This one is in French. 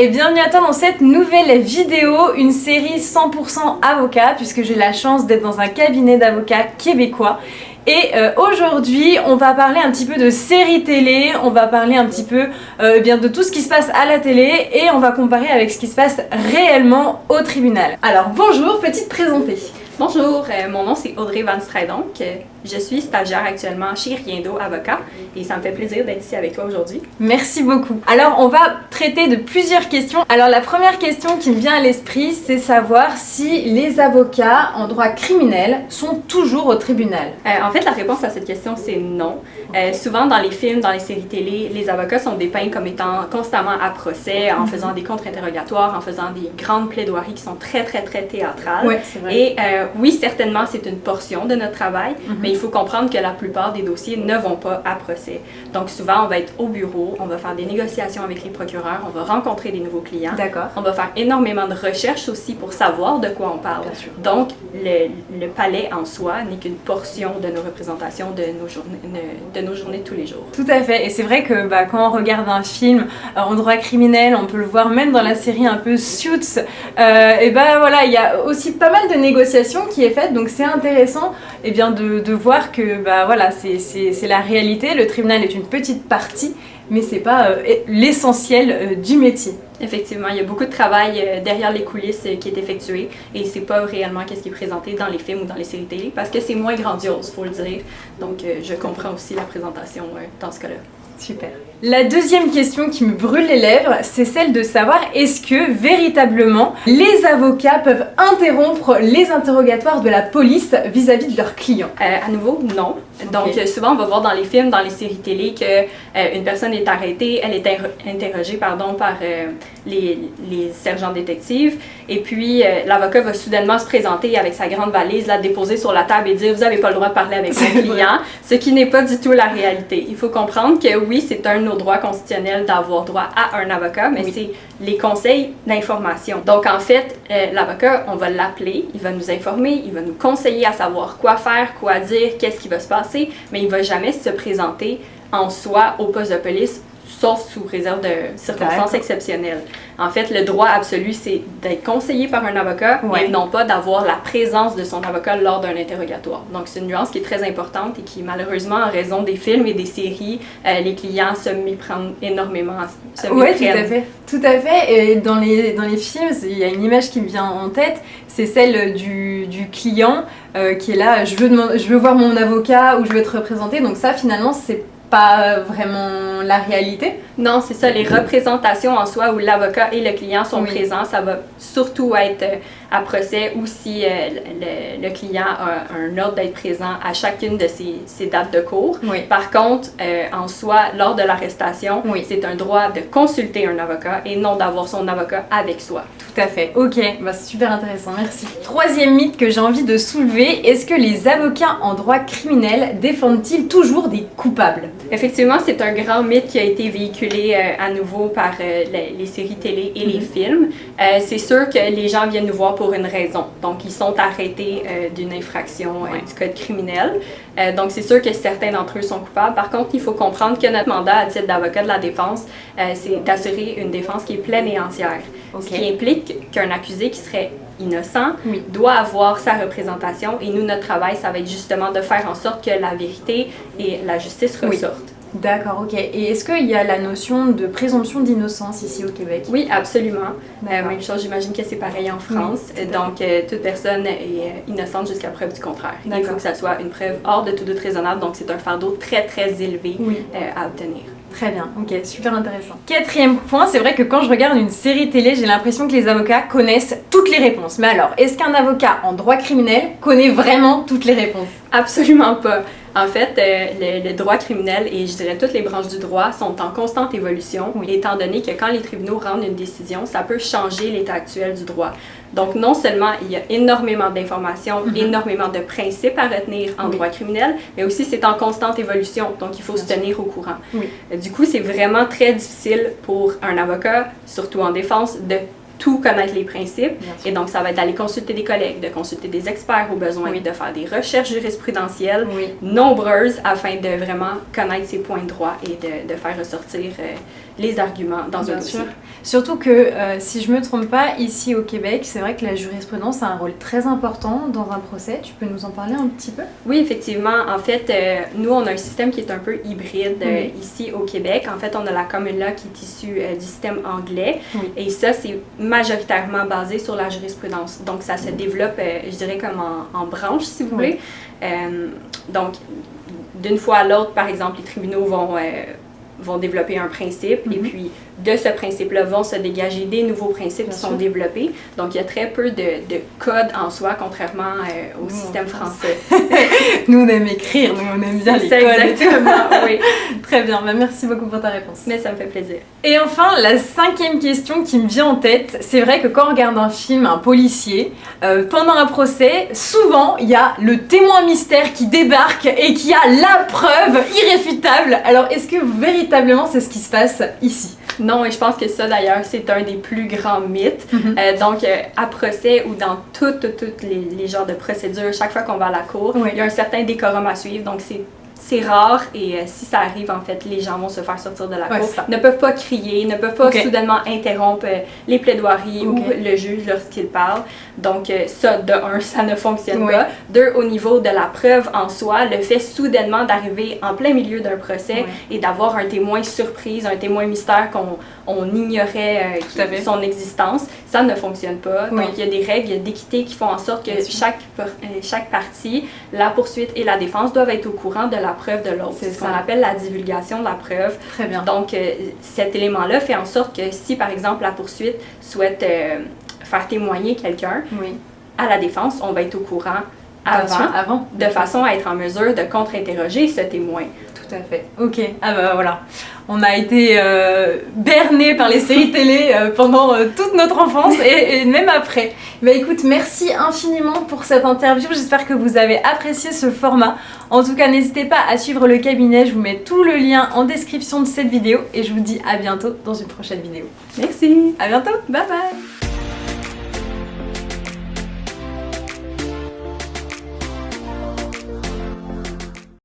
et bienvenue à toi dans cette nouvelle vidéo, une série 100% avocat puisque j'ai la chance d'être dans un cabinet d'avocats québécois. Et aujourd'hui, on va parler un petit peu de séries télé, on va parler un petit peu bien de tout ce qui se passe à la télé et on va comparer avec ce qui se passe réellement au tribunal. Alors bonjour, peux-tu te présenter? Bonjour, mon nom c'est Audrey Van Strijdonk. Je suis stagiaire actuellement chez Riendo Avocat et ça me fait plaisir d'être ici avec toi aujourd'hui. Merci beaucoup. Alors on va traiter de plusieurs questions. Alors la première question qui me vient à l'esprit, c'est savoir si les avocats en droit criminel sont toujours au tribunal. En fait, la réponse à cette question c'est non. Souvent dans les films, dans les séries télé, les avocats sont dépeints comme étant constamment à procès, en faisant des contre-interrogatoires, en faisant des grandes plaidoiries qui sont très théâtrales. Ouais, c'est vrai. Et oui, certainement, c'est une portion de notre travail, mais il faut comprendre que la plupart des dossiers ne vont pas à procès. Donc souvent, on va être au bureau, on va faire des négociations avec les procureurs, on va rencontrer des nouveaux clients. D'accord. On va faire énormément de recherches aussi pour savoir de quoi on parle. Bien sûr. Donc, le palais en soi n'est qu'une portion de nos représentations, de nos journées de tous les jours. Tout à fait, et c'est vrai que quand on regarde un film en droit criminel, on peut le voir même dans la série un peu Suits, et voilà, il y a aussi pas mal de négociations qui est faite, donc c'est intéressant de voir que voilà, c'est la réalité. Le tribunal est une petite partie, mais c'est pas l'essentiel du métier. Effectivement, il y a beaucoup de travail derrière les coulisses qui est effectué et c'est pas réellement ce qui est présenté dans les films ou dans les séries télé parce que c'est moins grandiose, faut le dire. Donc je comprends aussi la présentation dans ce cas-là. Super. La deuxième question qui me brûle les lèvres, c'est celle de savoir est-ce que véritablement les avocats peuvent interrompre les interrogatoires de la police vis-à-vis de leurs clients? À nouveau, non. Donc souvent on va voir dans les films, dans les séries télé que une personne est arrêtée, elle est interrogée par les sergents détectives et puis l'avocat va soudainement se présenter avec sa grande valise, la déposer sur la table et dire vous n'avez pas le droit de parler avec mon client, ce qui n'est pas du tout la réalité. Il faut comprendre que oui, c'est un de nos droits constitutionnels d'avoir droit à un avocat, mais c'est les conseils d'information. Donc en fait, l'avocat, on va l'appeler, il va nous informer, il va nous conseiller à savoir quoi faire, quoi dire, qu'est-ce qui va se passer, mais il ne va jamais se présenter en soi au poste de police, sauf sous réserve de circonstances exceptionnelles. En fait, le droit absolu, c'est d'être conseillé par un avocat et non pas d'avoir la présence de son avocat lors d'un interrogatoire. Donc, c'est une nuance qui est très importante et qui, malheureusement, en raison des films et des séries, les clients se méprennent énormément. Oui, tout à fait. Tout à fait. Et dans les films, il y a une image qui me vient en tête, c'est celle du client qui est là, je veux voir mon avocat ou je veux être représenté. Donc ça, finalement, c'est pas vraiment la réalité. Non, c'est ça, les représentations en soi où l'avocat et le client sont présents, ça va surtout être à procès ou si le client a un ordre d'être présent à chacune de ces dates de cours. Oui. Par contre, en soi, lors de l'arrestation, c'est un droit de consulter un avocat et non d'avoir son avocat avec soi. Tout à fait. Ok, c'est super intéressant, merci. Troisième mythe que j'ai envie de soulever, est-ce que les avocats en droit criminel défendent-ils toujours des coupables? Effectivement, c'est un grand mythe qui a été véhiculé à nouveau par les séries télé et les films. C'est sûr que les gens viennent nous voir pour une raison. Donc, ils sont arrêtés d'une infraction du code criminel. Donc, c'est sûr que certains d'entre eux sont coupables. Par contre, il faut comprendre que notre mandat à titre d'avocat de la défense, c'est d'assurer une défense qui est pleine et entière. Ce qui implique qu'un accusé qui serait innocent doit avoir sa représentation et nous, notre travail, ça va être justement de faire en sorte que la vérité et la justice ressortent. D'accord, ok. Et est-ce qu'il y a la notion de présomption d'innocence ici au Québec? Oui, absolument. Même chose, j'imagine que c'est pareil en France. Donc, toute personne est innocente jusqu'à preuve du contraire. Il faut que ça soit une preuve hors de tout doute raisonnable. Donc, c'est un fardeau très élevé à obtenir. Très bien, ok, super intéressant. Quatrième point, c'est vrai que quand je regarde une série télé, j'ai l'impression que les avocats connaissent toutes les réponses. Mais alors, est-ce qu'un avocat en droit criminel connaît vraiment toutes les réponses? Absolument pas. En fait, le droit criminel et je dirais toutes les branches du droit sont en constante évolution, étant donné que quand les tribunaux rendent une décision, ça peut changer l'état actuel du droit. Donc, non seulement il y a énormément d'informations, énormément de principes à retenir en droit criminel, mais aussi c'est en constante évolution, donc il faut se tenir au courant. Du coup, c'est vraiment très difficile pour un avocat, surtout en défense, de tout connaître les principes. Et donc, ça va être d'aller consulter des collègues, de consulter des experts au besoin, de faire des recherches jurisprudentielles nombreuses afin de vraiment connaître ses points de droit et de faire ressortir les arguments dans un dossier. Surtout que, si je me trompe pas, ici au Québec, c'est vrai que la jurisprudence a un rôle très important dans un procès. Tu peux nous en parler un petit peu? Oui, effectivement. En fait, nous, on a un système qui est un peu hybride ici au Québec. En fait, on a la commune law qui est issue du système anglais. Oui. Et ça, c'est majoritairement basé sur la jurisprudence. Donc, ça se développe, je dirais, comme en branche, si vous voulez. Donc, d'une fois à l'autre, par exemple, les tribunaux vont développer un principe et puis de ce principe-là vont se dégager des nouveaux principes qui sont développés. Donc, il y a très peu de codes en soi, contrairement au système français. Nous, on aime écrire, nous, on aime bien les codes. Exactement, oui. Très bien, merci beaucoup pour ta réponse. Mais ça me fait plaisir. Et enfin, la 5e question qui me vient en tête, c'est vrai que quand on regarde un film, un policier, pendant un procès, souvent, il y a le témoin mystère qui débarque et qui a la preuve irréfutable. Alors, est-ce que véritablement, c'est ce qui se passe ici? Non, et je pense que ça, d'ailleurs, c'est un des plus grands mythes. Donc, à procès ou dans toutes les genres de procédures, chaque fois qu'on va à la cour, il y a un certain décorum à suivre. Donc, c'est rare et si ça arrive, en fait, les gens vont se faire sortir de la cour. Ne peuvent pas crier, ne peuvent pas soudainement interrompre les plaidoiries ou le juge lorsqu'il parle. Donc ça, de un, ça ne fonctionne pas. Deux, au niveau de la preuve en soi, le fait soudainement d'arriver en plein milieu d'un procès et d'avoir un témoin surprise, un témoin mystère qu'on ignorait son existence, ça ne fonctionne pas. Donc il y a des règles d'équité qui font en sorte que chaque partie, la poursuite et la défense doivent être au courant de la preuve de l'autre. C'est ce qu'on appelle la divulgation de la preuve. Très bien. Donc, cet élément-là fait en sorte que si, par exemple, la poursuite souhaite faire témoigner quelqu'un, à la défense, on va être au courant avant, de façon à être en mesure de contre-interroger ce témoin. Tout à fait. Ok. Ah bah voilà. On a été bernés par les séries télé pendant toute notre enfance et même après. Bah écoute, merci infiniment pour cette interview. J'espère que vous avez apprécié ce format. En tout cas, n'hésitez pas à suivre le cabinet. Je vous mets tout le lien en description de cette vidéo et je vous dis à bientôt dans une prochaine vidéo. Merci. À bientôt. Bye bye.